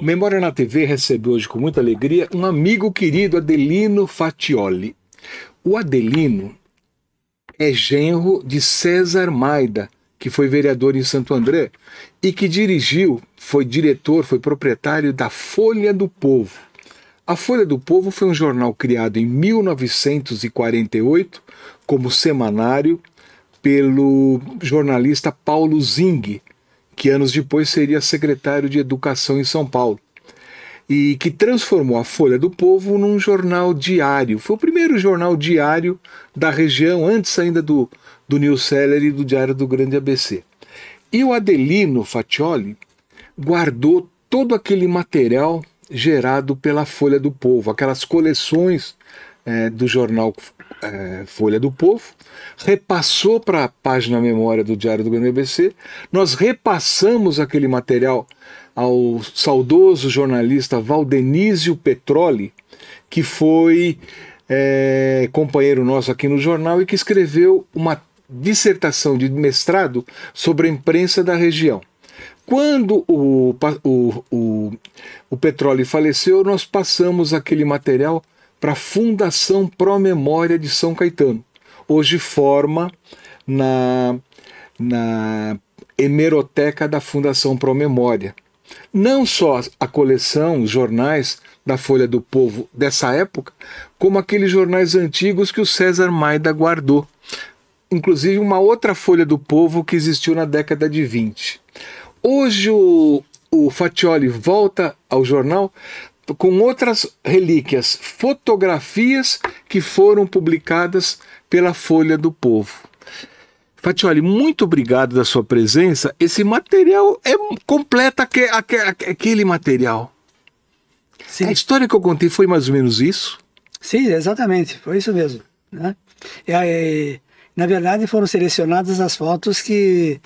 Memória na TV recebeu hoje com muita alegria um amigo querido, Adelino Fatioli. O Adelino é genro de César Maida, que foi vereador em Santo André e que dirigiu, foi diretor, foi proprietário da Folha do Povo. A Folha do Povo foi um jornal criado em 1948 como semanário pelo jornalista Paulo Zing, que anos depois seria secretário de Educação em São Paulo, e que transformou a Folha do Povo num jornal diário. Foi o primeiro jornal diário da região, antes ainda do New Seller e do Diário do Grande ABC. E o Adelino Fatioli guardou todo aquele material gerado pela Folha do Povo, aquelas coleções do jornal Folha do Povo, repassou para a página memória do Diário do Grande ABC. Nós repassamos aquele material ao saudoso jornalista Valdenísio Petroli, que foi companheiro nosso aqui no jornal e que escreveu uma dissertação de mestrado sobre a imprensa da região. Quando o Petroli faleceu, nós passamos aquele material para a Fundação Pro Memória de São Caetano. Hoje forma na hemeroteca da Fundação Pro Memória. Não só a coleção, os jornais da Folha do Povo dessa época, como aqueles jornais antigos que o César Maida guardou. Inclusive uma outra Folha do Povo que existiu na década de 20. Hoje o Fatioli volta ao jornal com outras relíquias, fotografias que foram publicadas pela Folha do Povo. Fatioli, muito obrigado da sua presença. Esse material completa aquele material. Sim. A história que eu contei foi mais ou menos isso? Sim, exatamente, foi isso mesmo, né? Na verdade foram selecionadas as fotos que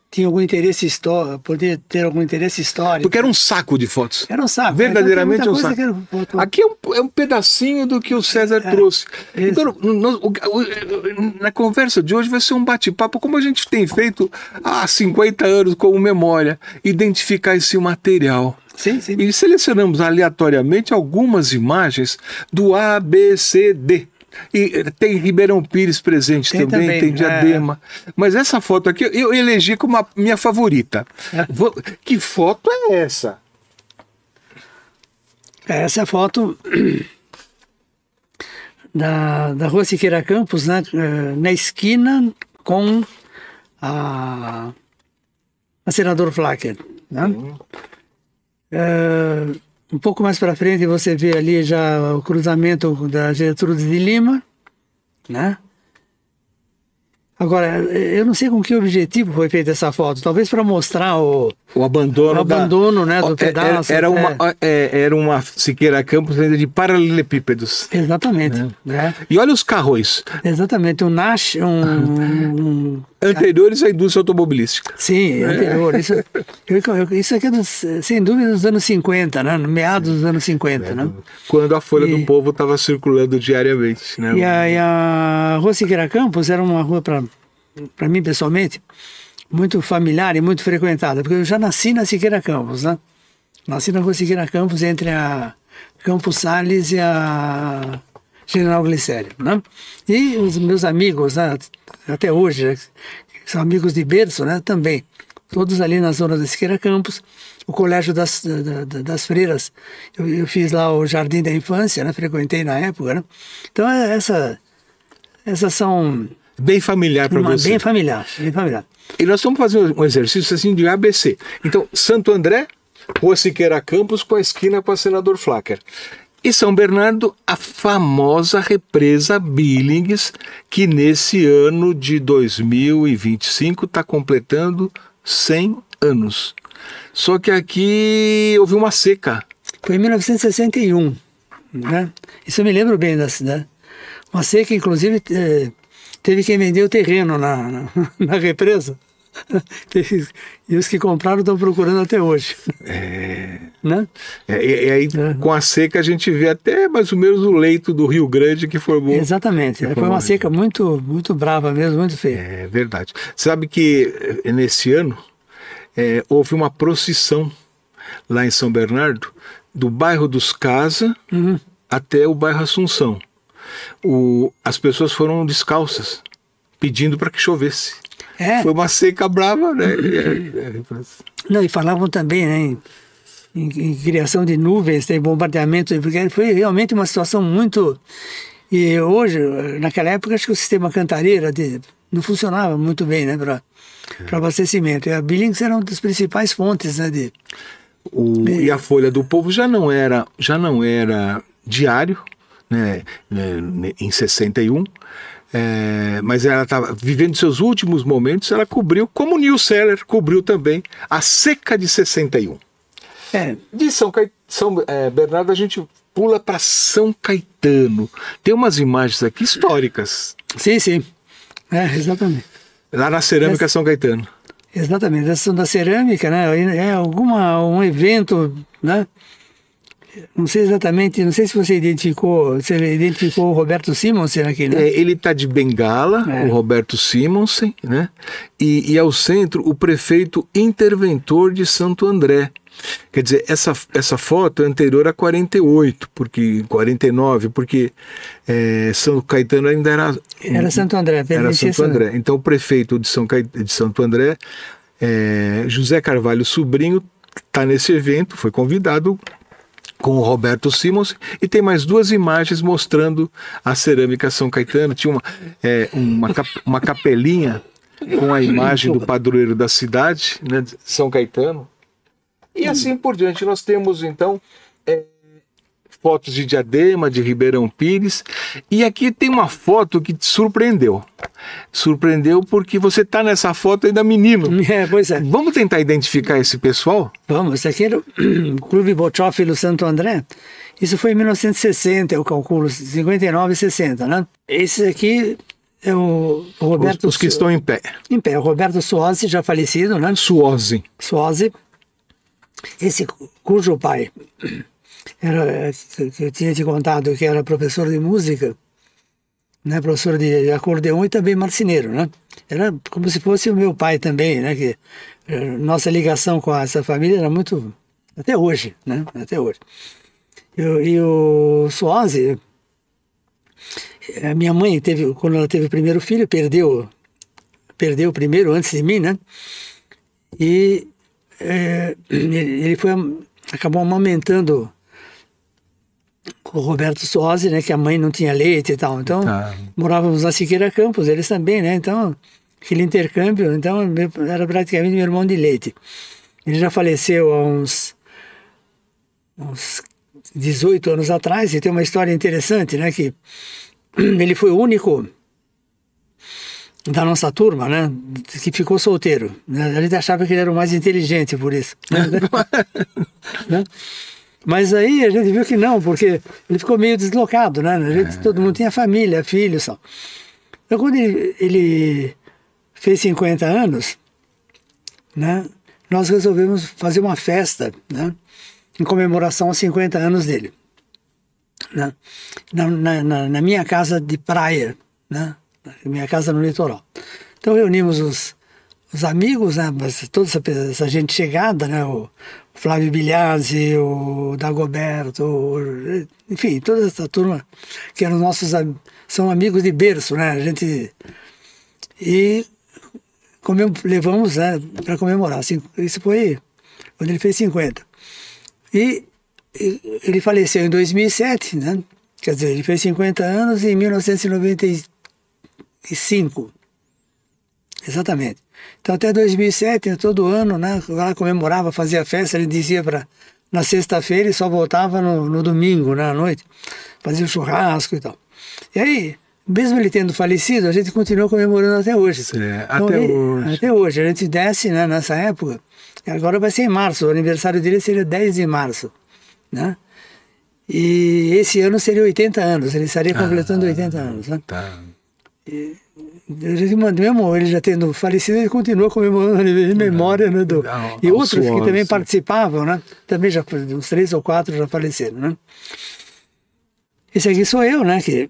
tinha algum interesse histórico, poder ter algum interesse histórico. Porque era um saco de fotos. Era um saco. Verdadeiramente então, um saco. Aqui é um pedacinho do que o César trouxe. Isso. Então, na conversa de hoje vai ser um bate-papo, como a gente tem feito há 50 anos com memória, identificar esse material. Sim, sim. E selecionamos aleatoriamente algumas imagens do A, B, C, D. E tem Ribeirão Pires presente também, tem Diadema. Mas essa foto aqui eu elegi como a minha favorita. Que foto é essa? Essa é a foto da Rua Siqueira Campos, né, na esquina com a Senador Flacker. Né? Um pouco mais para frente você vê ali já o cruzamento da Gertrudes de Lima, né? Agora, eu não sei com que objetivo foi feita essa foto. Talvez para mostrar o abandono, né, do pedaço. Era uma Siqueira Campos ainda de paralelepípedos. Exatamente. Né? E olha os carros. Exatamente, anteriores à indústria automobilística. Sim, anterior. Isso aqui é, sem dúvida, dos anos 50, né? Meados dos anos 50. Né? Quando a Folha do Povo estava circulando diariamente. Né? E a Rua Siqueira Campos era uma rua, para mim pessoalmente, muito familiar e muito frequentada, porque eu já nasci na Siqueira Campos, né? Nasci na Rua Siqueira Campos, entre a Campos Sales e a General Glicério, né? E os meus amigos, né, até hoje, né, são amigos de berço, né, também, todos ali na zona da Siqueira Campos. O Colégio das Freiras, eu fiz lá o Jardim da Infância, né, frequentei na época, né? Então essas são... Bem familiar para você. Bem familiar, bem familiar. E nós vamos fazer um exercício assim de ABC. Então, Santo André, Rua Siqueira Campos, com a esquina com a Senador Flacker. E São Bernardo, a famosa represa Billings, que nesse ano de 2025 está completando 100 anos. Só que aqui houve uma seca. Foi em 1961, né? Isso eu me lembro bem da cidade. Uma seca, inclusive, teve quem vender o terreno na represa. E os que compraram estão procurando até hoje. Né? E aí, com a seca, a gente vê até mais ou menos o leito do Rio Grande que formou. Exatamente. Foi uma seca muito, muito brava mesmo, muito feia. É verdade. Sabe que nesse ano houve uma procissão lá em São Bernardo, do bairro dos Casa até o bairro Assunção. As pessoas foram descalças, pedindo para que chovesse. Foi uma seca brava, né? Não, e falavam também, né, em criação de nuvens, tem bombardeamento, porque foi realmente uma situação muito... E hoje, naquela época, acho que o sistema Cantareira não funcionava muito bem, né, para abastecimento. E a Billings era uma das principais fontes, né, E a Folha do Povo já não era diário, né, em 61, mas ela estava vivendo seus últimos momentos, ela cobriu, como o Neil Seller cobriu também, a seca de 61. De São Bernardo a gente pula para São Caetano. Tem umas imagens aqui históricas. Sim, sim. Exatamente. Lá na Cerâmica São Caetano. Exatamente. Essa da cerâmica, né? É um evento, né? Não sei exatamente, não sei se você identificou o Roberto Simonsen aqui, né? Ele está de bengala, o Roberto Simonsen, né? E ao centro o prefeito interventor de Santo André. Quer dizer, essa foto é anterior a 49, porque São Caetano ainda era Santo André. Era Santo André. Então o prefeito de Santo André, José Carvalho Sobrinho, está nesse evento, foi convidado com o Roberto Simonsen, e tem mais duas imagens mostrando a cerâmica São Caetano. Tinha uma capelinha com a imagem do padroeiro da cidade, né, de São Caetano. E assim por diante. Nós temos, então, fotos de Diadema, de Ribeirão Pires. E aqui tem uma foto que te surpreendeu. Surpreendeu porque você está nessa foto ainda menino. Pois é. Vamos tentar identificar esse pessoal? Vamos. Esse aqui era o Clube Bochófilo Santo André. Isso foi em 1960, eu calculo, 59 e 60, né? Esse aqui é o Roberto... Os que estão em pé. Em pé. O Roberto Suozzi, já falecido, né? Suozzi. Esse cujo pai que eu tinha te contado que era professor de música, né, professor de acordeon e também marceneiro, né? Era como se fosse o meu pai também, né? Que nossa ligação com essa família era muito, até hoje, né? Até hoje. E o Suozzi, a minha mãe quando ela teve o primeiro filho, perdeu o primeiro antes de mim, né? E ele acabou amamentando o Roberto Suozzi, né, que a mãe não tinha leite e tal. Então, morávamos na Siqueira Campos, eles também, né? Então, aquele intercâmbio, então, era praticamente meu irmão de leite. Ele já faleceu há uns 18 anos atrás, e tem uma história interessante, né, que ele foi o único da nossa turma, né, que ficou solteiro. A gente achava que ele era o mais inteligente por isso. Né? Mas aí a gente viu que não, porque ele ficou meio deslocado, né? Todo mundo tinha família, filhos, só. Então, quando ele fez 50 anos, né, nós resolvemos fazer uma festa, né, em comemoração aos 50 anos dele, né, na minha casa de praia, né, minha casa no litoral. Então reunimos os amigos, né, toda essa gente chegada, né, o Flávio Bilhazzi, o Dagoberto, enfim, toda essa turma que eram são amigos de berço, né, a gente, e levamos, né, para comemorar. Isso foi quando ele fez 50. E ele faleceu em 2007, né, quer dizer, ele fez 50 anos em 1995. Exatamente. Então até 2007, todo ano, né, ela comemorava, fazia festa, ele dizia na sexta-feira e só voltava no domingo, né, à noite, fazia um churrasco e tal. E aí, mesmo ele tendo falecido, a gente continuou comemorando até hoje. Então, até hoje. A gente desce, né, nessa época, agora vai ser em março, o aniversário dele seria 10 de março, né? E esse ano seria 80 anos, ele estaria completando 80 anos, né? Tá. Mesmo ele já tendo falecido, ele continuou comemorando em memória, né, e outros que também participavam, né? Também já, uns 3 ou 4 já faleceram, né? Esse aqui sou eu, né? Que,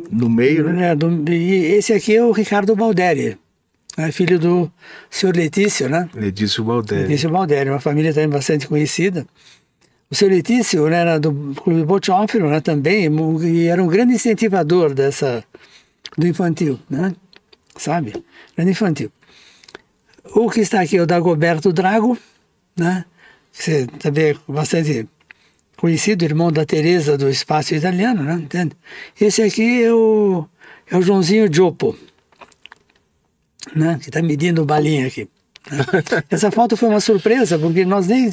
no meio, né? E esse aqui é o Ricardo Balderi, É filho do senhor Letício, né? Letício Baldelli. Letício Baldelli, uma família também bastante conhecida. O senhor Letício, né, era do Clube Boccioffilo, né, também, e era um grande incentivador do infantil, né? Sabe? Grande infantil. O que está aqui é o Dagoberto Drago, né? Que você também é bastante conhecido, irmão da Teresa do Espaço Italiano, né? Entende? Esse aqui é o Joãozinho Giopo, né? Que está medindo balinha aqui. Né? Essa foto foi uma surpresa, porque nós nem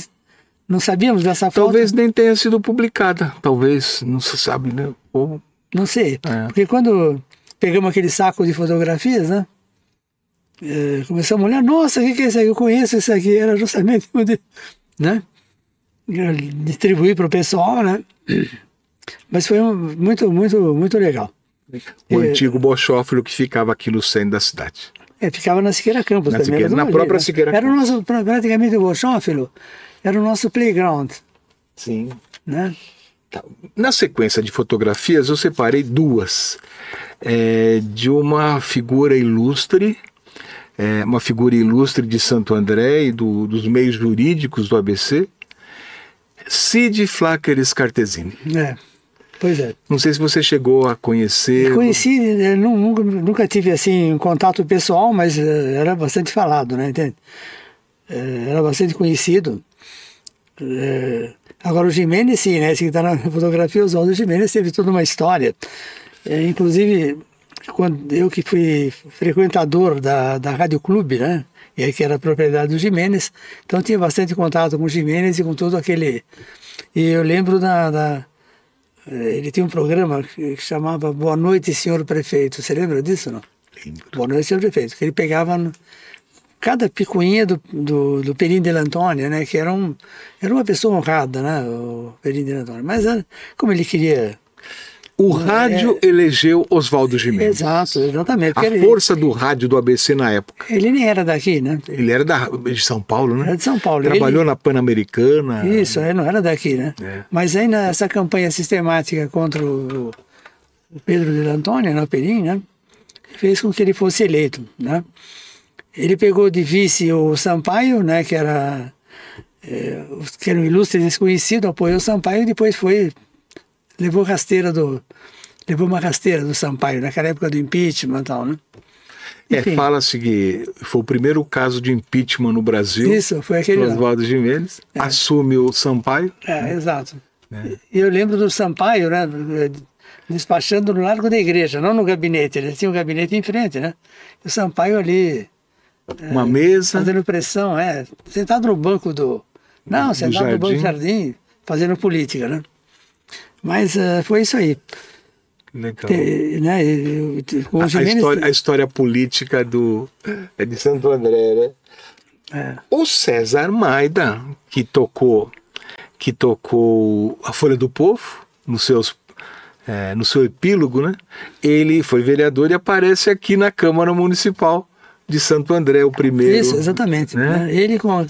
não sabíamos dessa foto. Talvez nem tenha sido publicada, talvez, não se sabe, né? Ou... Não sei, porque quando pegamos aquele saco de fotografias, né? Começamos a olhar, nossa, o que é isso aqui? Eu conheço isso aqui, era justamente onde, né? Distribuir para o pessoal, né? Mas foi muito, muito, muito legal. O antigo Boccioffilo que ficava aqui no centro da cidade. Ficava na Siqueira Campos também. Na própria Siqueira Campos. Era o nosso, praticamente o Boccioffilo, era o nosso playground. Sim. Né? Na sequência de fotografias, eu separei duas. De uma figura ilustre, de Santo André e dos meios jurídicos do ABC, Cid Flacker Scartesini. Pois é. Não sei se você chegou a conhecer. Conheci, nunca tive assim um contato pessoal, mas era bastante falado, né? Entende? Era bastante conhecido. Agora o Giménez, sim, né? Esse que está na fotografia, o Oswaldo Giménez teve toda uma história. Inclusive, quando eu que fui frequentador da Rádio Clube, né? E aí que era propriedade do Giménez, então tinha bastante contato com o Giménez e com todo aquele... E eu lembro ele tinha um programa que chamava Boa Noite, Senhor Prefeito. Você lembra disso, não? Lembro. Boa Noite, Senhor Prefeito. Que ele pegava cada picuinha do Perin Dell'Antonia, né? Que era uma pessoa honrada, né? O Perin Dell'Antonia. Mas como ele queria... O rádio elegeu Oswaldo Giménez. Exato, exatamente. A força do rádio do ABC na época. Ele nem era daqui, né? Ele era de São Paulo, né? Era de São Paulo. Trabalhou na Pan-Americana. Isso, ele não era daqui, né? Mas aí nessa campanha sistemática contra o Pedro Dell'Antonia, né, o Perin, né? Fez com que ele fosse eleito, né? Ele pegou de vice o Sampaio, né? Que era um ilustre desconhecido, apoiou o Sampaio e depois levou uma rasteira do Sampaio, naquela época do impeachment e tal, né? Fala-se que foi o primeiro caso de impeachment no Brasil. Isso, foi aquele Oswaldo Giménez assume o Sampaio. Exato. E eu lembro do Sampaio, né, despachando no Largo da Igreja, não no gabinete, ele tinha um gabinete em frente, né? E o Sampaio ali... Uma mesa. Fazendo pressão, sentado no banco sentado no banco do jardim, fazendo política, né? Mas foi isso aí. Legal. A história política de Santo André, né? O César Maida, que tocou a Folha do Povo no seu epílogo, né? Ele foi vereador e aparece aqui na Câmara Municipal de Santo André, o primeiro. Isso, exatamente. Né? Ele com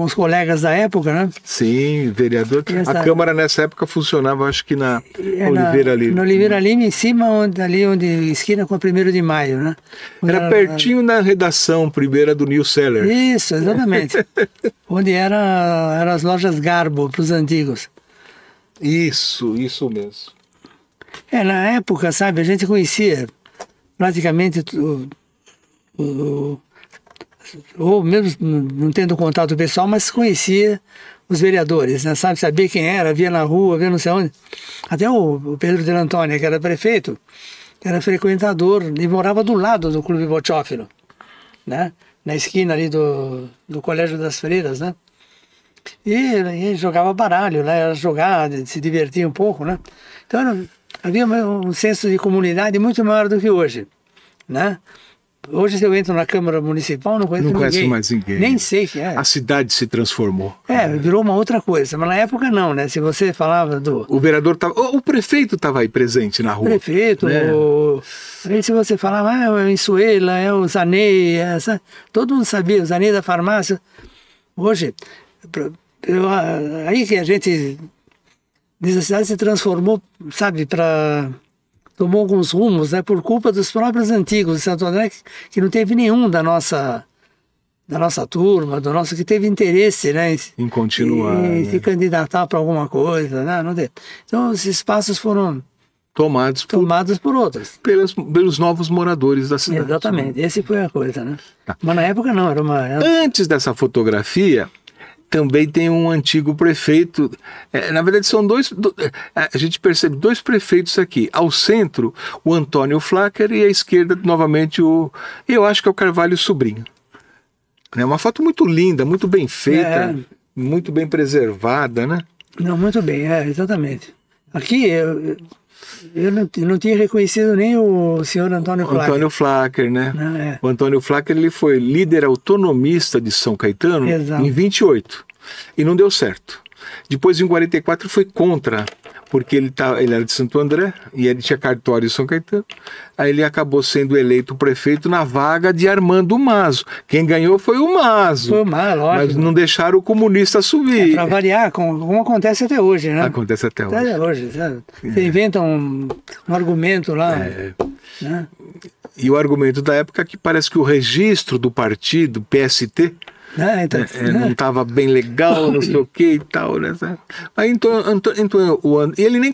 os colegas da época, né? Sim, vereador. A Câmara nessa época funcionava, acho que na Oliveira Lima. Na Oliveira Lima, em cima, onde esquina com a 1º de Maio, né? Era pertinho da redação primeira do New Seller. Isso, exatamente. Onde eram as lojas Garbo, para os antigos. Isso mesmo. Na época, sabe, a gente conhecia praticamente ou mesmo não tendo contato pessoal, mas conhecia os vereadores, né? Sabia quem era, via na rua, via não sei onde. Até o Pedro Dell'Antonia, que era prefeito, era frequentador e morava do lado do Clube Boccioffilo, né? Na esquina ali do Colégio das Freiras, né? E jogava baralho, né? Era jogar, se divertia um pouco, né? Então havia um senso de comunidade muito maior do que hoje, né? Hoje, se eu entro na Câmara Municipal, não conheço mais ninguém. Nem sei quem é. A cidade se transformou. Virou uma outra coisa. Mas na época não, né? Se você falava O vereador estava... O prefeito estava aí presente na rua. O prefeito, né? Aí se você falava, é o Insuela, é o Zanei, todo mundo sabia, o Zanei da farmácia. Hoje, aí que a gente... A cidade se transformou, sabe, para tomou alguns rumos, né, por culpa dos próprios antigos de Santo André, que não teve nenhum da nossa turma, do nosso que teve interesse, né, em continuar, em né? se candidatar para alguma coisa, né, não teve. Então os espaços foram Tomados por outros. pelos novos moradores da cidade. Exatamente, essa foi a coisa, né? Mas na época não, Antes dessa fotografia, também tem um antigo prefeito. Na verdade, são a gente percebe dois prefeitos aqui. Ao centro, o Antônio Flacker, e à esquerda, novamente, eu acho que é o Carvalho Sobrinho. É uma foto muito linda, muito bem feita, muito bem preservada, né? Não, muito bem, exatamente. Aqui eu não tinha reconhecido nem o senhor Antônio Flacker. Antônio Flacker, né? O Antônio Flacker, ele foi líder autonomista de São Caetano. Exato. Em 28, e não deu certo. Depois, em 44, foi contra, porque ele era de Santo André e ele tinha cartório em São Caetano. Aí ele acabou sendo eleito prefeito na vaga de Armando Mazo. Quem ganhou foi o Mazo. Foi o Mazo, lógico. Mas não deixaram o comunista subir. Para variar, como acontece até hoje, né? Acontece até hoje. Até hoje, sabe? Você inventa um argumento lá. Né? E o argumento da época é que parece que o registro do partido, PST, não estava bem legal, não sei o que e tal, né? Aí então ele nem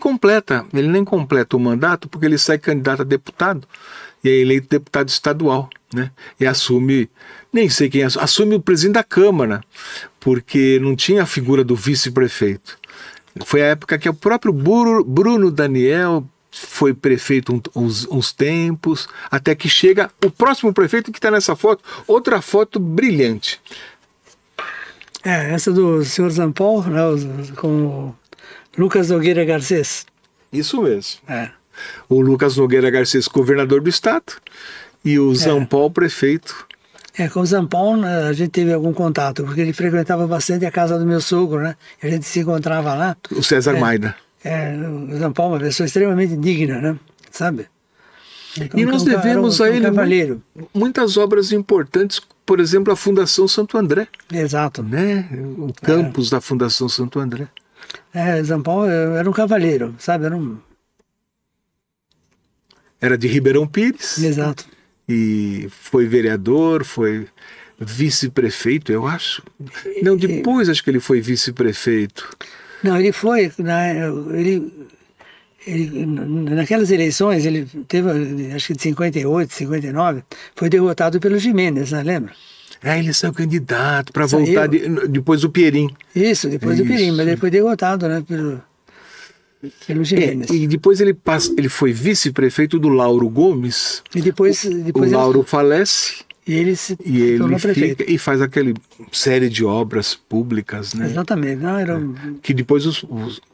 completa o mandato, porque ele sai candidato a deputado e é eleito deputado estadual, né? E assume, nem sei quem assume o presidente da Câmara, porque não tinha a figura do vice-prefeito. Foi a época que o próprio Bruno Daniel foi prefeito uns tempos, até que chega o próximo prefeito que está nessa foto, outra foto brilhante. Essa do senhor Zampol, né, com o Lucas Nogueira Garcês. Isso mesmo. O Lucas Nogueira Garcês, governador do estado, e o Zampol, prefeito. Com o Zampol a gente teve algum contato, porque ele frequentava bastante a casa do meu sogro, né? A gente se encontrava lá. O César Maida. O Zampol é uma pessoa extremamente digna, né? Sabe? E nós devemos a ele muitas obras importantes, por exemplo, a Fundação Santo André. Exato. Né? O campus da Fundação Santo André. Zampol era um cavaleiro, sabe? Era de Ribeirão Pires. Exato. E foi vereador, foi vice-prefeito, eu acho. Não, depois acho que ele foi vice-prefeito. Não, ele foi... naquelas eleições, ele teve, acho que de 58, 59, foi derrotado pelo Gimenez, né? Lembra? Ele saiu candidato para voltar depois do Pierin. Isso, depois do Pierin, mas ele foi derrotado, né? Pelo Gimenez. E depois ele foi vice-prefeito do Lauro Gomes. E depois o Lauro falece. E ele fica e faz aquela série de obras públicas, né? Exatamente. Que depois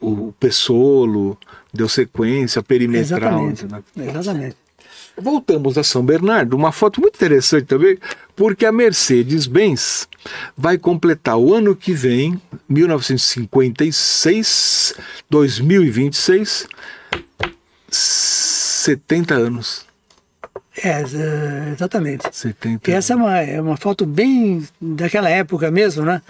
o Pessolo deu sequência, perimetral. Exatamente. Voltamos a São Bernardo, uma foto muito interessante também, porque a Mercedes-Benz vai completar o ano que vem, 1956, 2026, 70 anos. Exatamente. 70 e essa é uma foto bem daquela época mesmo, né?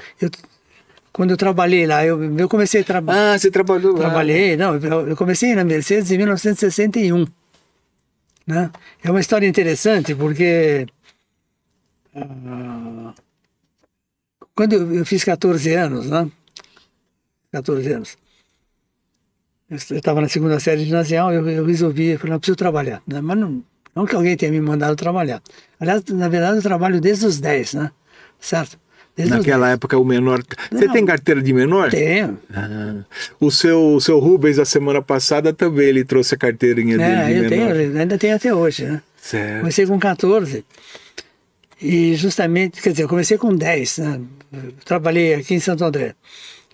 Quando eu trabalhei lá, eu comecei a trabalhar. Você trabalhou lá? Trabalhei, não, eu comecei na Mercedes em 1961. Né? É uma história interessante porque quando eu fiz 14 anos, né? 14 anos. Eu estava na segunda série ginasial, eu resolvi, falei, não preciso trabalhar, né? Mas não que alguém tenha me mandado trabalhar. Aliás, na verdade, eu trabalho desde os 10, né? Certo? Naquela época, o menor... Você tem carteira de menor? Tenho. O seu Rubens, a semana passada, também ele trouxe a carteirinha dele de menor. Ainda tenho até hoje, né? Certo. Comecei com 14. E justamente, quer dizer, eu comecei com 10, né? Eu trabalhei aqui em Santo André.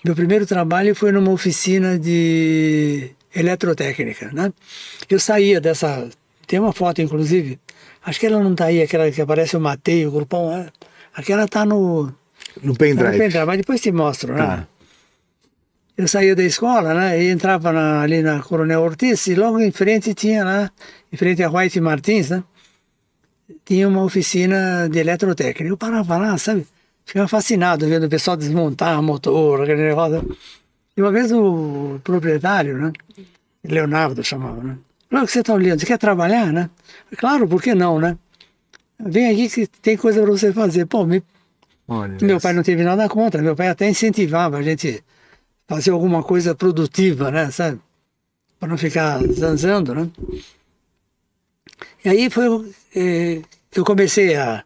Meu primeiro trabalho foi numa oficina de eletrotécnica, né? Eu saía dessa... Tem uma foto, inclusive, acho que ela não está aí, aquela que aparece o Matei, o grupão, né? Aquela está no pendrive, mas depois te mostro, né? Eu saía da escola, né? E entrava ali na Coronel Ortiz e logo em frente tinha lá, em frente a White Martins, né? Tinha uma oficina de eletrotécnica. Eu parava lá, sabe? Ficava fascinado vendo o pessoal desmontar motor, aquele negócio. E uma vez o proprietário, né? Leonardo chamava, né? Claro que você está olhando, você quer trabalhar, né? Claro, por que não, né? Vem aqui que tem coisa para você fazer. Pô, meu pai não teve nada contra, meu pai até incentivava a gente fazer alguma coisa produtiva, né, sabe? Para não ficar zanzando, né? E aí foi que eu comecei a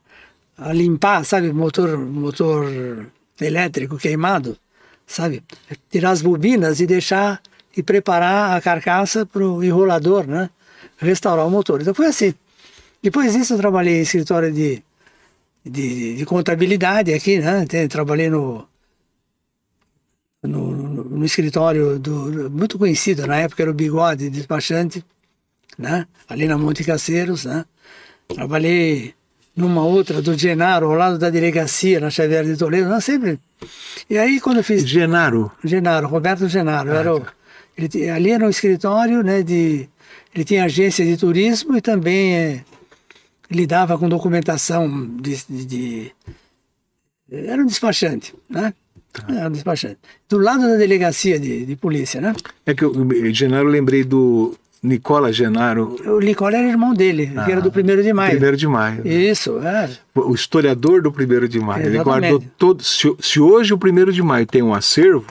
limpar, sabe, motor elétrico queimado, sabe? Tirar as bobinas e deixar e preparar a carcaça para o enrolador, né? Restaurar o motor. Então foi assim. Depois disso eu trabalhei em escritório de contabilidade aqui, né? Trabalhei no escritório muito conhecido na época, era o Bigode Despachante, né? Ali na Monte Caceiros, né? Trabalhei numa outra do Genaro, ao lado da delegacia, na Xavier de Toledo, não, sempre. E aí quando eu fiz... Genaro, Roberto Genaro, ali era um escritório, né, ele tinha agência de turismo e também lidava com documentação era um despachante, né? Era um despachante. Do lado da delegacia de polícia, né? É que o Genaro, eu lembrei do Nicola Genaro. O Nicola era irmão dele, que era do 1º de maio. 1º de maio. Isso, O historiador do 1º de maio. Exatamente. Ele guardou todo. Se hoje o 1º de maio tem um acervo,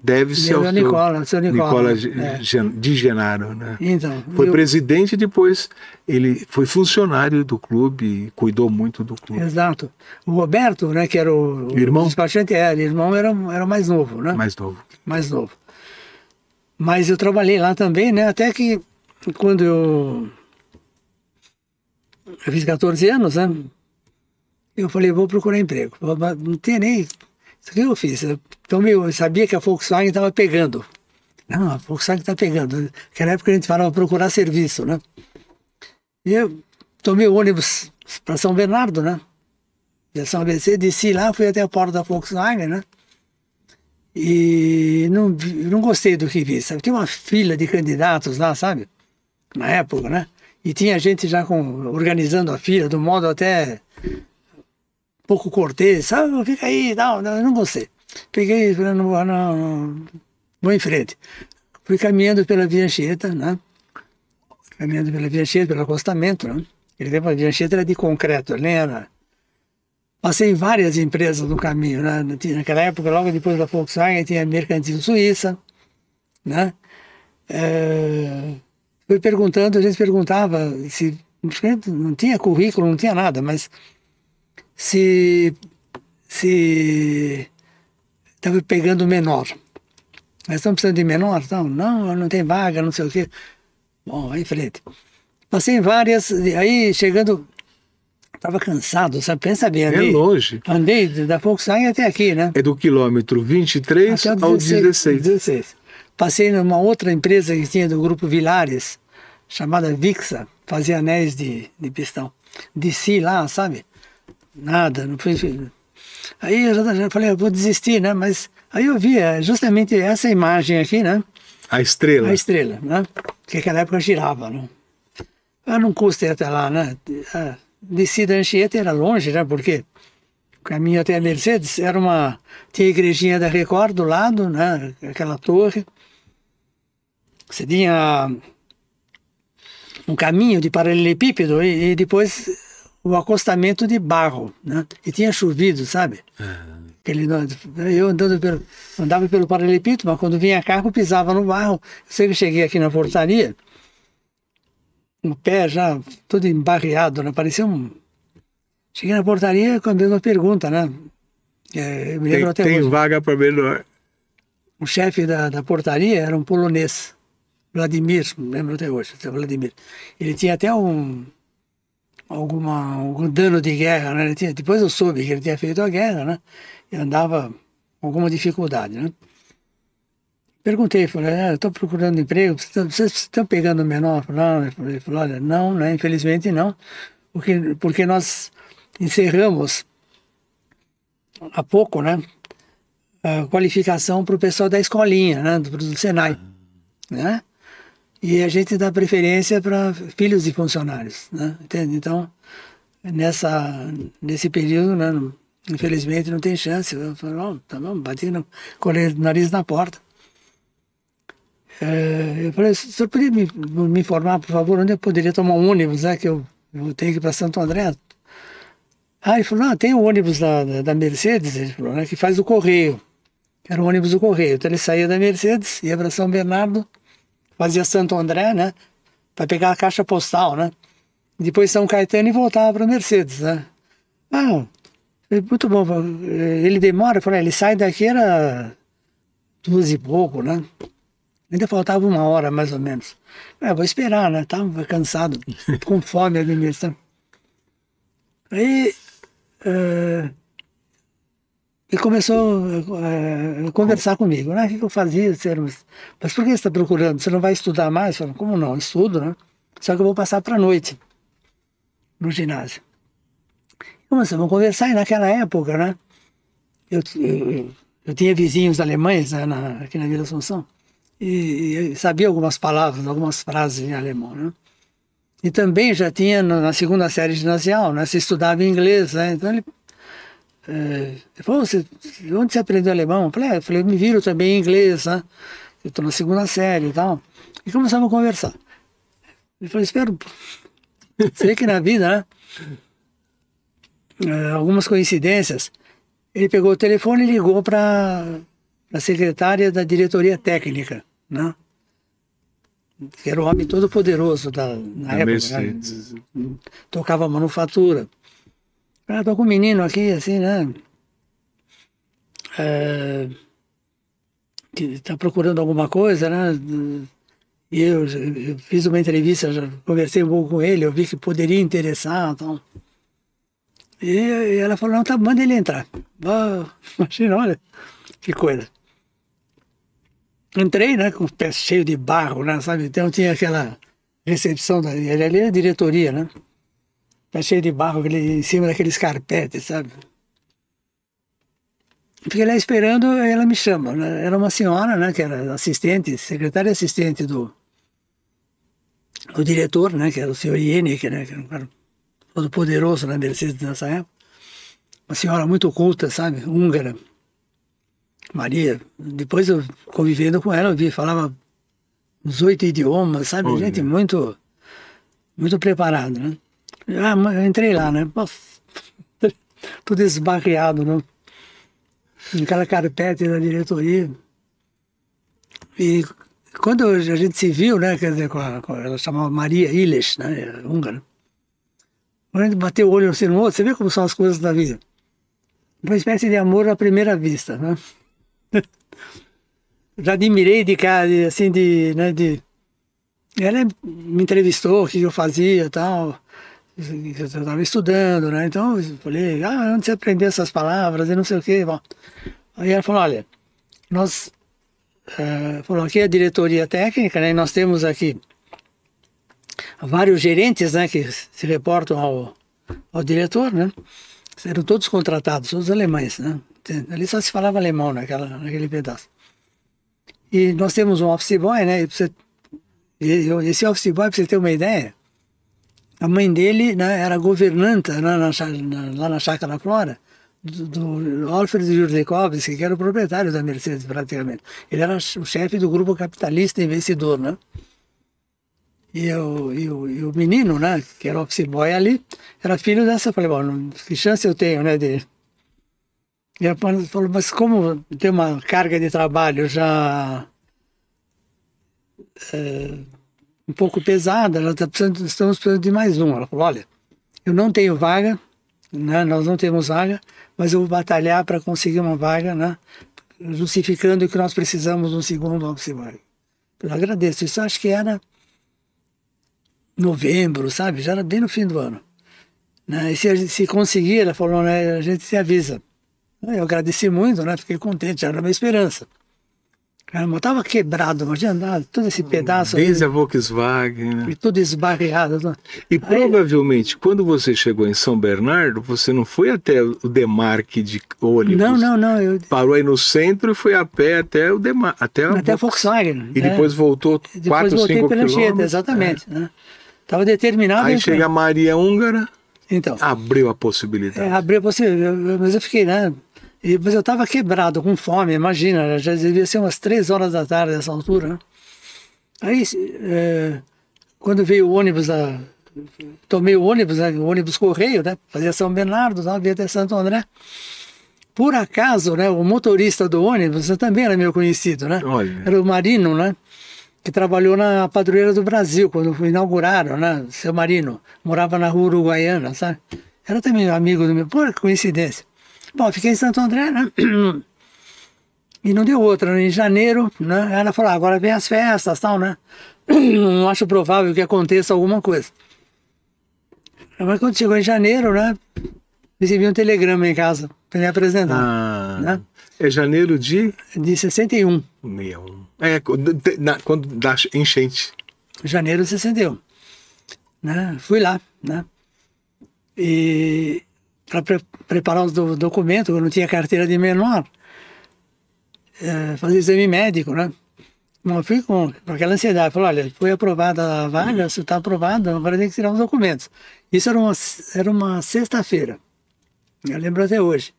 deve ser o seu Nicola de Genaro, né? Então, foi presidente e depois ele foi funcionário do clube e cuidou muito do clube. Exato. O Roberto, né, que era o irmão? Despachante, irmão era mais novo, né? Mais novo. Mais novo. Mas eu trabalhei lá também, né? Até que quando eu fiz 14 anos, né? Eu falei, vou procurar emprego. Não tinha nem... Isso que eu fiz. Então eu sabia que a Volkswagen estava pegando. Não, a Volkswagen está pegando. Naquela época a gente falava procurar serviço, né? E eu tomei o ônibus para São Bernardo, né? Direção ABC, desci lá, fui até a porta da Volkswagen, né? E não gostei do que vi, sabe? Tinha uma fila de candidatos lá, sabe? Na época, né? E tinha gente já organizando a fila, do modo até pouco cortês, sabe? Fica aí, não gostei. Peguei, não, vou em frente. Fui caminhando pela Via Anchieta, né? Caminhando pela Via Anchieta, pelo acostamento, né? A Via Anchieta era de concreto, nem era... Passei em várias empresas no caminho, né? Naquela época, logo depois da Volkswagen, tinha a Mercantil Suíça, né? Fui perguntando, a gente perguntava se não tinha currículo, não tinha nada, mas se estava pegando menor. Nós estamos precisando de menor? Então, não tem vaga, não sei o quê. Bom, aí em frente. Passei em várias, aí chegando... Estava cansado, sabe? Pensa bem, andei. É longe. Andei da Volkswagen até aqui, né? É do quilômetro 23 ao 16. Passei numa outra empresa que tinha do grupo Vilares, chamada Vixa, fazia anéis de pistão. Desci lá, sabe? Nada, não fui... Aí eu já falei, eu vou desistir, né? Mas aí eu via justamente essa imagem aqui, né? A estrela. A estrela, né? Que naquela época girava, né? Não custa ir até lá, né? Desci da Anchieta, era longe, né? Porque o caminho até a Mercedes tinha a igrejinha da Record do lado, né? Aquela torre. Você tinha um caminho de paralelepípedo e depois o acostamento de barro, né? E tinha chovido, sabe? Eu andava pelo paralelepípedo, mas quando vinha carro pisava no barro. Eu sei que eu cheguei aqui na portaria, o pé já todo embarreado, né? Parecia Cheguei na portaria com a mesma pergunta, né? Eu me lembro até tem hoje. Vaga para melhor. O chefe da portaria era um polonês, Vladimir, me lembro até hoje, Vladimir. Ele tinha até algum dano de guerra, né? Depois eu soube que ele tinha feito a guerra, né? E andava com alguma dificuldade, né? Perguntei, falei, estou procurando emprego, vocês estão pegando menor? Não, ele falou, olha, não, né, infelizmente não, porque nós encerramos há pouco, né, a qualificação para o pessoal da escolinha, né, do Senai, né, e a gente dá preferência para filhos de funcionários, né, entende? Então, nesse período, né, infelizmente não tem chance. Eu falei, tá bom, bati com o nariz na porta. Eu falei, o senhor podia me informar, por favor, onde eu poderia tomar um ônibus, né, que eu tenho que ir para Santo André? Ah, ele falou, não, tem um ônibus da Mercedes, ele falou, né, que faz o Correio. Era o ônibus do Correio. Então ele saía da Mercedes, ia para São Bernardo, fazia Santo André, né, para pegar a caixa postal, né? Depois São Caetano e voltava para Mercedes, né? Ah, muito bom. Ele demora, eu falei, ele sai daqui era 2 e pouco, né? Ainda faltava 1 hora, mais ou menos. Vou esperar, né? Tava cansado, com fome ali mesmo. Aí ele começou a conversar comigo, né? O que eu fazia? Mas por que você está procurando? Você não vai estudar mais? Eu falei, como não? Estudo, né? Só que eu vou passar para a noite no ginásio. Começamos a conversar e naquela época, né? Eu tinha vizinhos alemães, né, aqui na Vila Assunção e sabia algumas palavras, algumas frases em alemão, né? E também já tinha na segunda série ginasial, né? Se estudava inglês, né? Então ele falou, onde você aprendeu alemão? Eu falei, eu me viro também em inglês, né? Eu estou na segunda série e tal. E começamos a conversar. Ele falou, espera um pouco. Você vê que na vida, né? Algumas coincidências. Ele pegou o telefone e ligou para a secretária da diretoria técnica, né? Que era um homem todo poderoso na época, né? Tocava manufatura. Estou com um menino aqui, assim, né? Que está procurando alguma coisa, né? E eu fiz uma entrevista, já conversei um pouco com ele, eu vi que poderia interessar, então. E ela falou, não, tá, manda ele entrar. Imagina, olha, que coisa. Entrei, né, com o pé cheio de barro, né, sabe? Então tinha aquela recepção, ali era a diretoria, né? Pé cheio de barro, em cima daqueles carpetes, sabe? Fiquei lá esperando, aí ela me chama, né? Era uma senhora, né, que era assistente, secretária assistente do diretor, né, que era o senhor Ieneke, né, que era um cara todo poderoso na Mercedes nessa época. Uma senhora muito culta, sabe? Húngara. Maria. Depois eu convivendo com ela, eu vi, falava uns 8 idiomas, sabe? Gente muito, muito preparada, né? Eu entrei lá, né? Tudo esbarreado, né? Naquela carpete da diretoria. E quando a gente se viu, né? Quer dizer, ela chamava Maria Iles, né? Húngara. Quando a gente bateu o olho assim no outro, você vê como são as coisas da vida. Uma espécie de amor à primeira vista, né? Já admirei de cara, assim, né, ela me entrevistou, o que eu fazia e tal. Eu estava estudando, né? Então eu falei, onde você aprendeu essas palavras e não sei o quê. Bom, aí ela falou, olha, nós... falou, aqui é a diretoria técnica, né? E nós temos aqui vários gerentes, né, que se reportam ao diretor, né? Eram todos contratados, todos alemães, né? Ali só se falava alemão naquele pedaço. E nós temos um office boy, né? Esse office boy, para você ter uma ideia, a mãe dele, né, era governanta, né, lá na Chácara Flora, do Alfred Jurdekovsky, que era o proprietário da Mercedes, praticamente. Ele era o chefe do grupo capitalista investidor, né? E o menino, né, que era office boy ali, era filho dessa. Eu falei, bom, que chance eu tenho, né, de... E ela falou, mas como tem uma carga de trabalho já um pouco pesada, estamos precisando de mais um. Ela falou, olha, eu não tenho vaga, né, nós não temos vaga, mas eu vou batalhar para conseguir uma vaga, né, justificando que nós precisamos de um segundo office boy. Eu agradeço, isso acho que era novembro, sabe? Já era bem no fim do ano. Né? E se conseguir, ela falou, né, a gente se avisa. Eu agradeci muito, né? Fiquei contente, já era uma esperança. Eu estava quebrado, imagina, todo esse pedaço. Desde a Volkswagen, né? E tudo esbarreado. Né? E provavelmente, quando você chegou em São Bernardo, você não foi até o demarque de ônibus. Não. Parou aí no centro e foi a pé até o demarque. Até a Volkswagen. E depois voltou 4 ou 5 quilômetros. Exatamente. Estava determinado. Aí chega a Maria Húngara, então, abriu a possibilidade. Abriu a possibilidade, mas eu fiquei, né? Mas eu estava quebrado, com fome, imagina, já devia ser umas 3 horas da tarde nessa altura, né? Aí, quando veio o ônibus, tomei o ônibus Correio, né? Fazia São Bernardo, vinha até Santo André. Por acaso, né, o motorista do ônibus também era meu conhecido, né? Olha. Era o Marino, né? Que trabalhou na Padroeira do Brasil, quando inauguraram, né? Seu Marino. Morava na rua Uruguaiana, sabe? Era também amigo do meu. Pô, que coincidência. Bom, fiquei em Santo André, né? E não deu outra, né? Em janeiro, né? Ela falou, agora vem as festas, tal, né? Não acho provável que aconteça alguma coisa. Mas quando chegou em janeiro, né? Recebi um telegrama em casa para me apresentar. Né? É janeiro de 61. 61. Quando dá enchente. Janeiro de 61. Né? Fui lá, né? E para preparar os documentos, eu não tinha carteira de menor, fazer exame médico, né? Bom, eu fui com aquela ansiedade, falei, olha, foi aprovada a vaga, se está aprovado, agora tem que tirar os documentos. Isso era uma sexta-feira. Eu lembro até hoje.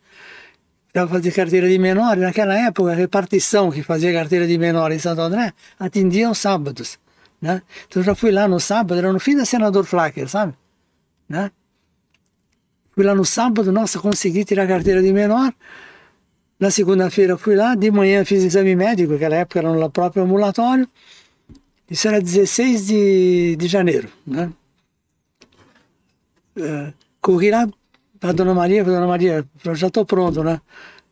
Estava fazendo carteira de menor, e naquela época a repartição que fazia carteira de menor em Santo André atendia aos sábados, né? Então eu já fui lá no sábado, era no fim da Senador Flacker, sabe? Né? Fui lá no sábado, nossa, consegui tirar a carteira de menor. Na segunda-feira fui lá, de manhã fiz exame médico, naquela época era no próprio ambulatório. Isso era 16 de janeiro, né? Corri lá para a Dona Maria, eu já estou pronto, né?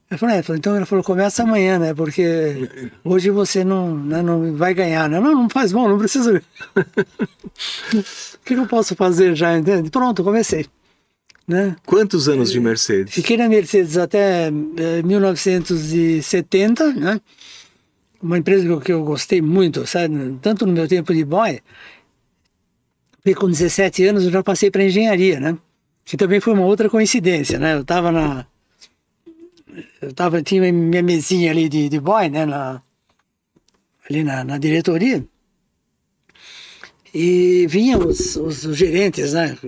Eu falei, então ela falou, começa amanhã, né? Porque hoje você não vai ganhar, né? Não faz mal, não precisa. O que eu posso fazer já, entende? Pronto, comecei. Né? Quantos anos de Mercedes? Fiquei na Mercedes até 1970, né? Uma empresa que eu gostei muito, sabe? Tanto no meu tempo de boy, porque com 17 anos eu já passei para engenharia, né? Que também foi uma outra coincidência, né? Tinha minha mesinha ali de boy, né? Ali na diretoria. E vinham os gerentes, né?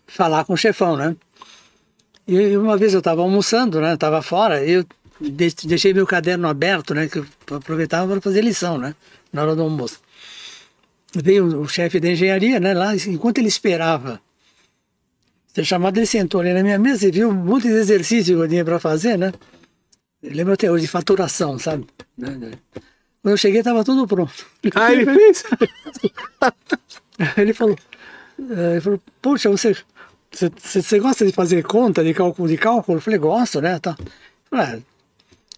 Falar com o chefão, né? E uma vez eu estava almoçando, né? Estava fora, e eu deixei meu caderno aberto, né? Que eu aproveitava para fazer lição, né? Na hora do almoço. Veio o chefe da engenharia, né? Lá, enquanto ele esperava ser chamado, ele sentou ali na minha mesa e viu um monte de exercício que eu tinha para fazer, né? Eu lembro até hoje de faturação, sabe? Quando eu cheguei, estava tudo pronto. Ah, ele fez? Ele falou, puxa, você gosta de fazer conta, de cálculo? Eu falei, gosto, né? Tá.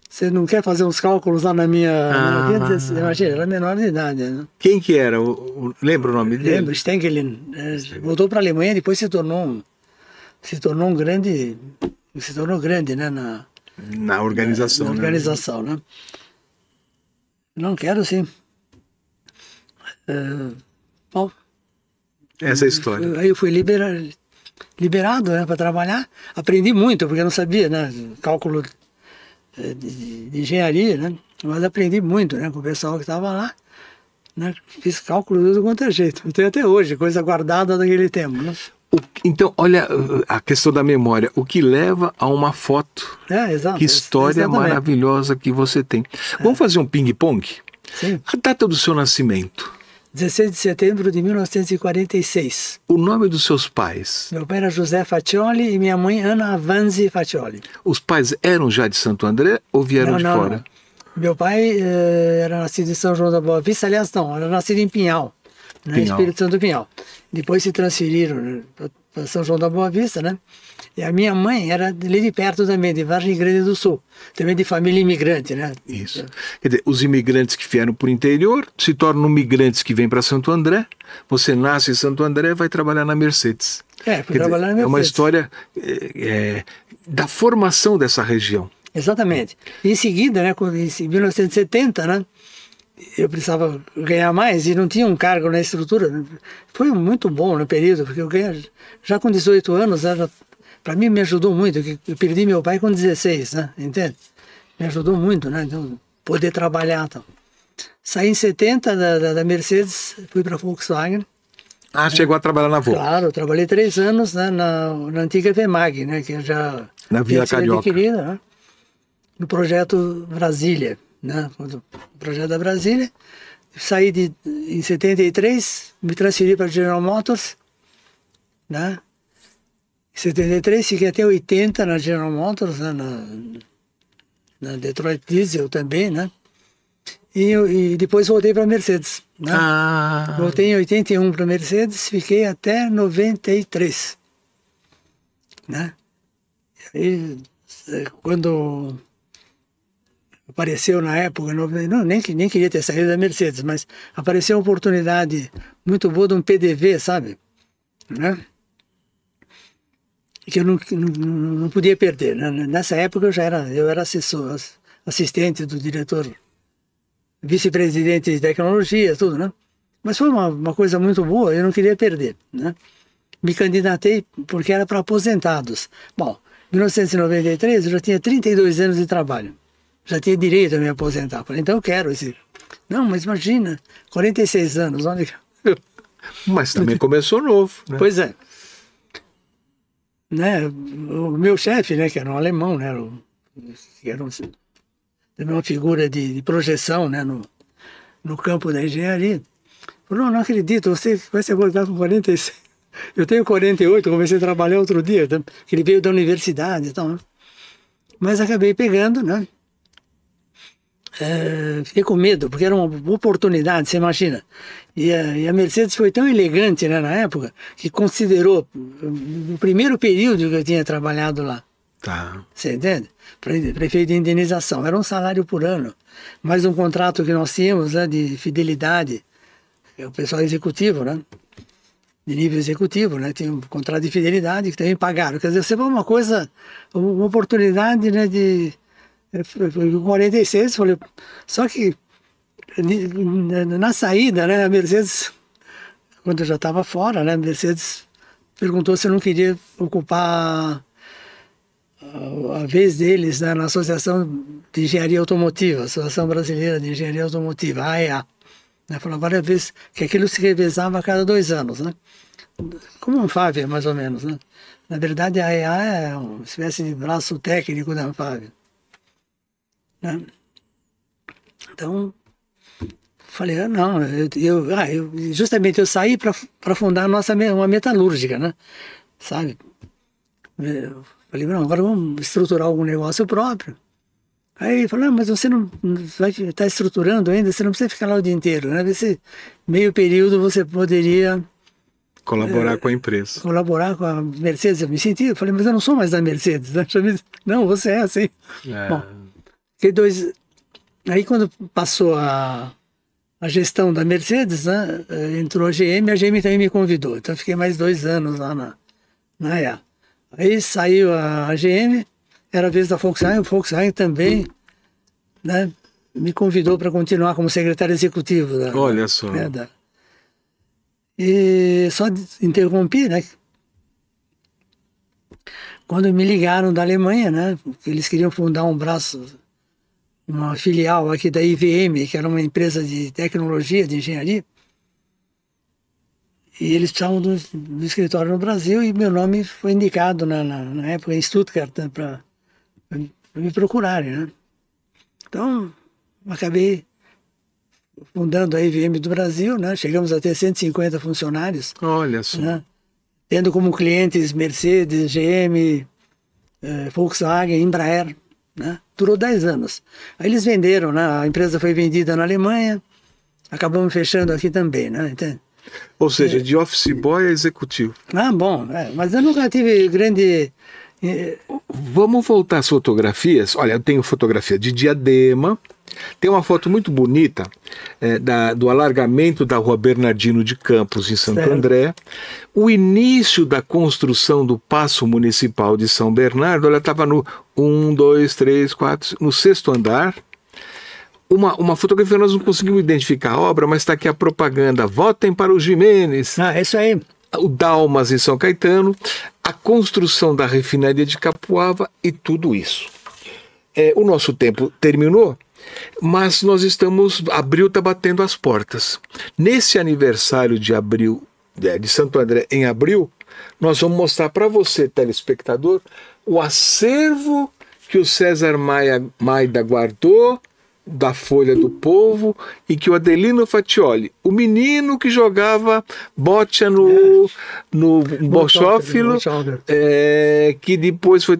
Você não quer fazer uns cálculos lá na minha... Imagina, era menor de idade. Né? Quem que era? Lembra o nome dele? Lembro, Stengelin. Voltou para a Alemanha, depois se tornou grande, né? Na organização. Na organização, né? Não quero, sim. Bom, essa é a história. Aí eu fui liberado, né, para trabalhar. Aprendi muito, porque eu não sabia, né? Cálculo de engenharia, né? Mas aprendi muito, né? Com o pessoal que estava lá. Né? Fiz cálculo de tudo quanto é jeito. Tem até hoje, coisa guardada daquele tempo, né? Então, olha a questão da memória. O que leva a uma foto. Exato. Que história maravilhosa que você tem. Vamos fazer um ping-pong? Sim. A data do seu nascimento? 16 de setembro de 1946. O nome dos seus pais? Meu pai era José Faccioli e minha mãe Ana Avanzi Faccioli. Os pais eram já de Santo André ou vieram de fora? Não. Meu pai era nascido em São João da Boa Vista, aliás não, era nascido em Pinhal, né, Espírito Santo do Pinhal. Depois se transferiram para São João da Boa Vista, né? E a minha mãe era ali de perto também, de Vargem Grande do Sul, também de família imigrante, né? Isso. Quer dizer, os imigrantes que vieram para o interior se tornam migrantes que vêm para Santo André. Você nasce em Santo André e vai trabalhar na Mercedes. Fui trabalhar na Mercedes. É uma história da formação dessa região. Exatamente. E em seguida, né, em 1970, né, eu precisava ganhar mais e não tinha um cargo na estrutura. Foi muito bom no período, porque eu ganhei, já com 18 anos, para mim me ajudou muito, eu perdi meu pai com 16, né, entende? Me ajudou muito, né, então, poder trabalhar. Então. Saí em 70 da Mercedes, fui para a Volkswagen. Chegou a trabalhar na Volkswagen. Claro, eu trabalhei 3 anos, né, na antiga VEMAG, né, que já na Vila Carioca. Adquirida, né? No projeto Brasília, né? O projeto da Brasília, saí em 73, me transferi para a General Motors, né? Em 73, fiquei até 80 na General Motors, né? Na Detroit Diesel também, né? E depois voltei para a Mercedes, né? Voltei em 81 para a Mercedes, fiquei até 93, né? E quando apareceu na época, não, nem queria ter saído da Mercedes, mas apareceu uma oportunidade muito boa de um PDV, sabe? Né? Que eu não podia perder, né? Nessa época eu era assistente do diretor, vice-presidente de tecnologia, tudo, né? Mas foi uma coisa muito boa, eu não queria perder, né? Me candidatei porque era para aposentados. Bom, em 1993 eu já tinha 32 anos de trabalho. Já tinha direito a me aposentar. Falei, então eu quero esse. Não, mas imagina, 46 anos, olha. Mas também começou novo, né? Pois é. Né? O meu chefe, né, que era um alemão, né, que era uma figura de projeção, né, no campo da engenharia, falou, não acredito, você vai se aposentar com 46. Eu tenho 48, comecei a trabalhar outro dia, que ele veio da universidade e tal, né? Mas acabei pegando, né? Fiquei com medo, porque era uma oportunidade, você imagina. E a Mercedes foi tão elegante, né, na época, que considerou o primeiro período que eu tinha trabalhado lá. Tá. Você entende? Prefeito de indenização. Era um salário por ano, mais um contrato que nós tínhamos, né, de fidelidade. O pessoal executivo, né? De nível executivo, né? Tinha um contrato de fidelidade que também pagaram. Quer dizer, você foi uma coisa, uma oportunidade, né, de... Com 46, falei, só que na saída, né, a Mercedes, quando eu já estava fora, né, a Mercedes perguntou se eu não queria ocupar a vez deles, né, na Associação de Engenharia Automotiva, Associação Brasileira de Engenharia Automotiva, a AEA. Né, falou várias vezes que aquilo se revezava a cada 2 anos, né, como um Anfávia, mais ou menos, né. Na verdade, a AEA é uma espécie de braço técnico da Anfávia. Né? Então, falei, não, justamente eu saí para fundar uma metalúrgica, né? Sabe? Eu falei, não, agora vamos estruturar algum negócio próprio. Aí ele falou, mas você não vai estar estruturando ainda, você não precisa ficar lá o dia inteiro, né? Esse meio período você poderia colaborar com a empresa. Colaborar com a Mercedes. Eu me senti, eu falei, mas eu não sou mais da Mercedes. Né? Não, você é assim. Bom, aí quando passou a gestão da Mercedes, né, entrou a GM também me convidou. Então fiquei mais 2 anos lá na EA. Aí saiu a GM, era a vez da Volkswagen, o Volkswagen também, né, me convidou para continuar como secretário executivo. Olha só. Né, e só interrompi, né? Quando me ligaram da Alemanha, né, eles queriam fundar uma filial aqui da IVM, que era uma empresa de tecnologia, de engenharia, e eles precisavam do escritório no Brasil, e meu nome foi indicado na época em Stuttgart, né, para me procurarem, né? Então, acabei fundando a IVM do Brasil, né? Chegamos a ter 150 funcionários. Olha só. Né? Tendo como clientes Mercedes, GM, Volkswagen, Embraer. Né? Durou 10 anos. Aí eles venderam, né? A empresa foi vendida na Alemanha, acabamos fechando aqui também, né? Entende? Ou seja, de office boy a executivo. Ah, bom, mas eu nunca tive grande... Vamos voltar às fotografias. Olha, eu tenho fotografia de Diadema. Tem uma foto muito bonita do alargamento da rua Bernardino de Campos, em Santo André. O início da construção do Paço Municipal de São Bernardo, ela estava no 1, 2, 3, 4, no 6º andar. Uma fotografia, nós não conseguimos identificar a obra, mas está aqui a propaganda. Votem para o Jimenez. Ah, isso aí. O Dalmas em São Caetano, a construção da refinaria de Capuava e tudo isso. O nosso tempo terminou, mas nós abril está batendo as portas. Nesse aniversário de abril, de Santo André em abril, nós vamos mostrar para você, telespectador, o acervo que o César Maida guardou da Folha do Povo, e que o Adelino Fatioli, o menino que jogava bocha no Bochófilo, que depois foi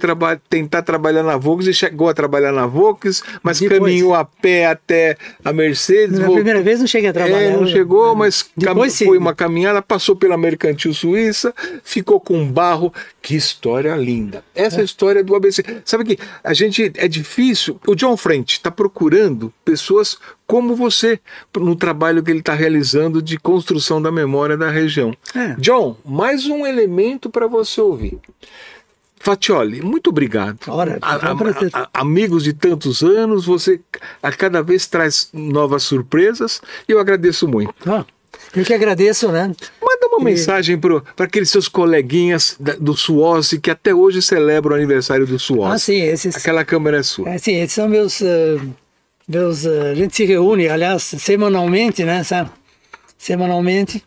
tentar trabalhar na Volks e chegou a trabalhar na Volks, mas depois caminhou a pé até a Mercedes. Na primeira vez não cheguei a trabalhar. Não chegou, mas foi uma caminhada, passou pela Mercantil Suíça, ficou com barro. Que história linda. Essa é a história do ABC. Sabe que a gente, é difícil, o John French está procurando pessoas como você no trabalho que ele está realizando de construção da memória da região. John, mais um elemento para você ouvir. Fatioli, muito obrigado. Amigos de tantos anos, você a cada vez traz novas surpresas e eu agradeço muito. Eu que agradeço, né? Manda uma mensagem para aqueles seus coleguinhas do SWOSE que até hoje celebram o aniversário do SWOSE. Sim, esses... Aquela câmera é sua. Sim, esses são meus... a gente se reúne, aliás, semanalmente, né? Sabe? Semanalmente,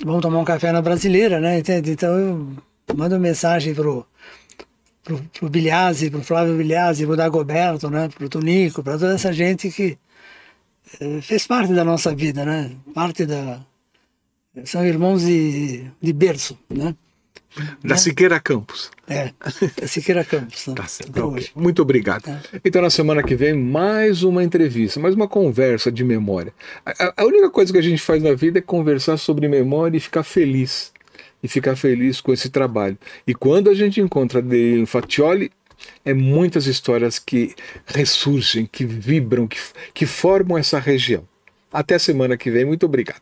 vamos tomar um café na Brasileira, né? Então eu mando mensagem pro Bilhazzi, pro Flávio Bilhazzi, pro Dagoberto, né? Pro Tonico, para toda essa gente que fez parte da nossa vida, né? São irmãos de berço, né? Da Siqueira Campos. Da Siqueira Campos. Né? Tá certo. Okay. Muito obrigado. Então, na semana que vem, mais uma entrevista, mais uma conversa de memória. A única coisa que a gente faz na vida é conversar sobre memória e ficar feliz. E ficar feliz com esse trabalho. E quando a gente encontra Adelino Fatioli, é muitas histórias que ressurgem, que vibram, que formam essa região. Até a semana que vem. Muito obrigado.